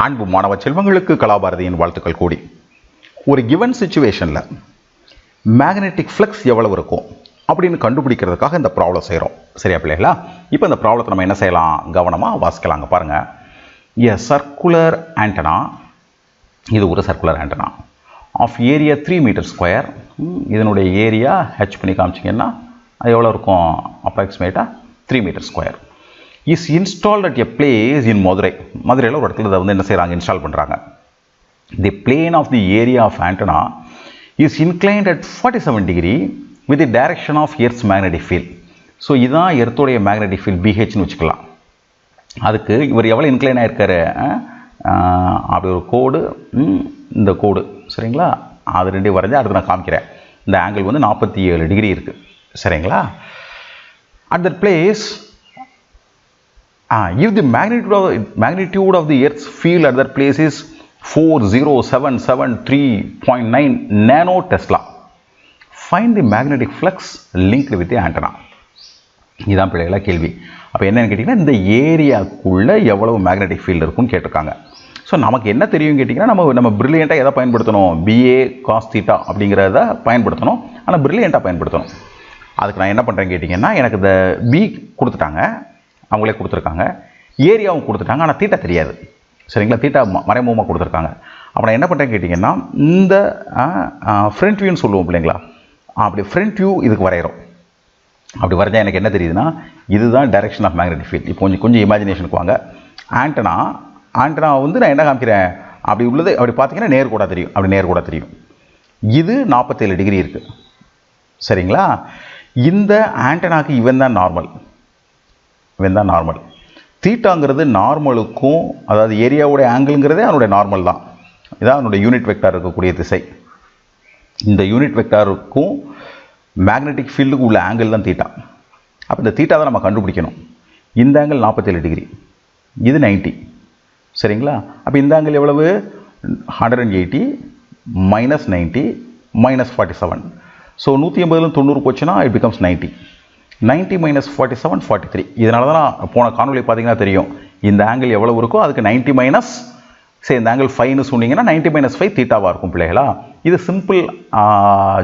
அன்பு மாணவ செல்வங்களுக்கு கலாபாரதியின் வாழ்த்துக்கள் கூடி. ஒரு கிவன் சிச்சுவேஷனில் மேக்னெட்டிக் ஃப்ளக்ஸ் எவ்வளவு இருக்கும் அப்படின்னு கண்டுபிடிக்கிறதுக்காக இந்த ப்ராப்ளம் செய்கிறோம். சரியா பிள்ளைகளா? இப்போ இந்த ப்ராப்ளத்தை நம்ம என்ன செய்யலாம், கவனமாக வாசிக்கலாங்க. பாருங்கள், எ சர்க்குலர் ஆண்டனா, இது ஒரு circular antenna of area 3 metre square. இதனுடைய ஏரியா ஹெச் பண்ணி காமிச்சிங்கன்னா அது எவ்வளோ இருக்கும், அப்ராக்சிமேட்டாக 3 metre square. Is installed at a place in Madurai. மதுரையில் ஒரு இடத்துல அதை என்ன செய்கிறாங்க, இன்ஸ்டால் பண்ணுறாங்க. The plane of the area of antenna is inclined at 47 degree with the direction of earth's magnetic field. So இதுதான் எர்த்தோடைய மேக்னெட்டிக் ஃபீல்ட் பிஹெச்னு வச்சுக்கலாம். அதுக்கு இவர் எவ்வளோ இன்க்ளைன் ஆகிருக்காரு, அப்படி ஒரு கோடு, இந்த கோடு சரிங்களா, அது ரெண்டையும் வரைஞ்சி அடுத்து நான் காமிக்கிறேன். இந்த ஆங்கிள் வந்து 47 டிகிரி இருக்குது சரிங்களா. At that place if the magnitude of the Earth's field at that place is 40773.9 nano Tesla, find the magnetic flux linked with the antenna. இதுதான் பிள்ளைகளா கேள்வி. அப்போ என்னன்னு கேட்டிங்கன்னா, இந்த ஏரியாக்குள்ளே எவ்வளவு மேக்னெட்டிக் ஃபீல்டு இருக்குன்னு கேட்டிருக்காங்க. ஸோ நமக்கு என்ன தெரியும் கேட்டிங்கன்னா, நம்ம பிரில்லியண்ட்டாக எதை பயன்படுத்தணும், BA cos θ அப்படிங்கிறத பயன்படுத்தணும். ஆனால் பிரில்லியண்ட்டாக பயன்படுத்தணும். அதுக்கு நான் என்ன பண்ணுறேன்னு கேட்டிங்கன்னா, எனக்கு இந்த B கொடுத்துட்டாங்க, அவங்களே கொடுத்துருக்காங்க, ஏரியாவும் கொடுத்துட்டாங்க, ஆனால் தீட்டா தெரியாது சரிங்களா. தீட்டா மறைமுகமாக கொடுத்துருக்காங்க. அப்போ நான் என்ன பண்ணுறேன்னு கேட்டிங்கன்னா, இந்த ஃப்ரண்ட் வியூன்னு சொல்லுவோம் பிள்ளைங்களா, அப்படி ஃப்ரண்ட் வியூ இதுக்கு வரைகிறோம். அப்படி வரைஞ்சால் எனக்கு என்ன தெரியுதுன்னா, இதுதான் டைரக்ஷன் ஆஃப் மேக்னெட்டிக் ஃபீல்ட். இப்போ கொஞ்சம் இமேஜினேஷனுக்கு வாங்க. ஆண்டனா வந்து நான் என்ன காமிக்கிறேன், அப்படி உள்ளது அப்படி பார்த்தீங்கன்னா நேர்கூடாக தெரியும், அப்படி நேர்கூடாக தெரியும். இது 47 டிகிரி இருக்குது சரிங்களா. இந்த ஆண்டனாக்கு இவன் தான் நார்மல். தீட்டாங்கிறது நார்மலுக்கும், அதாவது ஏரியாவுடைய ஆங்கிள்ங்கிறதே அதனுடைய நார்மல் தான். இதான் அதனுடைய யூனிட் வெக்டார் இருக்கக்கூடிய திசை. இந்த யூனிட் வெக்டாருக்கும் மேக்னெட்டிக் ஃபீல்டுக்கு உள்ள ஆங்கிள் தான் தீட்டா. அப்போ இந்த தீட்டா தான் நம்ம கண்டுபிடிக்கணும். இந்த ஆங்கிள் 47 டிகிரி, இது 90 சரிங்களா. அப்போ இந்த ஆங்கிள் எவ்வளவு, 180 மைனஸ் 90 மைனஸ் 47. ஸோ 180 90 போச்சுன்னா இட் பிகம்ஸ் 90. 90 மைனஸ் 47 43. இதனால தான் நான் போன காணொலி பார்த்தீங்கன்னா தெரியும், இந்த ஆங்கிள் எவ்வளோ இருக்கோ அதுக்கு 90 மைனஸ், சரி இந்த ஆங்கிள் 5ன்னு சொன்னீங்கன்னா 90 மைனஸ் 5 தீட்டாவாக இருக்கும் பிள்ளைகளா. இது சிம்பிள்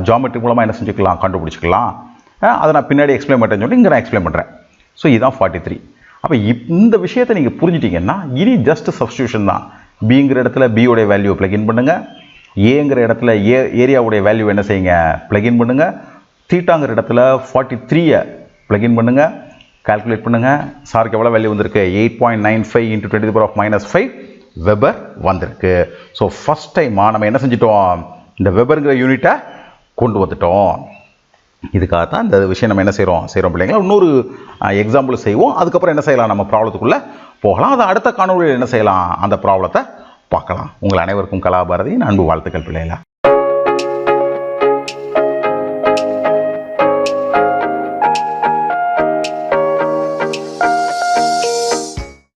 ஜாமெட்ரி மூலமாக என்ன செஞ்சுக்கலாம், கண்டுபிடிச்சிக்கலாம். அதை நான் பின்னாடி எக்ஸ்பிளைன் பண்ணுறேன்னு சொல்லி இங்கே நான் எக்ஸ்பிளைன் பண்ணுறேன். ஸோ இதுதான் 43. அப்போ இந்த விஷயத்தை நீங்கள் புரிஞ்சிட்டிங்கன்னா இனி ஜஸ்ட் சப்ஸ்டியூஷன் தான். பிங்கிற இடத்துல பியோடைய வேல்யூ ப்ளக்இன் பண்ணுங்கள், ஏங்கிற இடத்துல ஏரியாவுடைய வேல்யூ என்ன செய்யுங்க, ப்ளக்இன் பண்ணுங்கள். தீட்டாங்கிற இடத்துல 43 ப்ளக்இன் பண்ணுங்கள், கால்குலேட் பண்ணுங்கள். சாருக்கு எவ்வளோ வேல்யூ வந்திருக்கு, 8.95 × 10⁻⁻5 வெபர் வந்திருக்கு. ஸோ ஃபஸ்ட் டைமாக நம்ம என்ன செஞ்சிட்டோம், இந்த வெபருங்கிற யூனிட்டை கொண்டு வந்துட்டோம். இதுக்காக தான் இந்த விஷயம் நம்ம என்ன செய்கிறோம் பிள்ளைங்களா. இன்னொரு எக்ஸாம்பிள் செய்வோம், அதுக்கப்புறம் என்ன செய்யலாம், நம்ம ப்ராப்ளத்துக்குள்ளே போகலாம். அதை அடுத்த காணொலியில் என்ன செய்யலாம், அந்த ப்ராப்ளத்தை பார்க்கலாம். உங்கள் அனைவருக்கும் கலாபாரதியின் அன்பு வாழ்த்துக்கள் பிள்ளைகளா.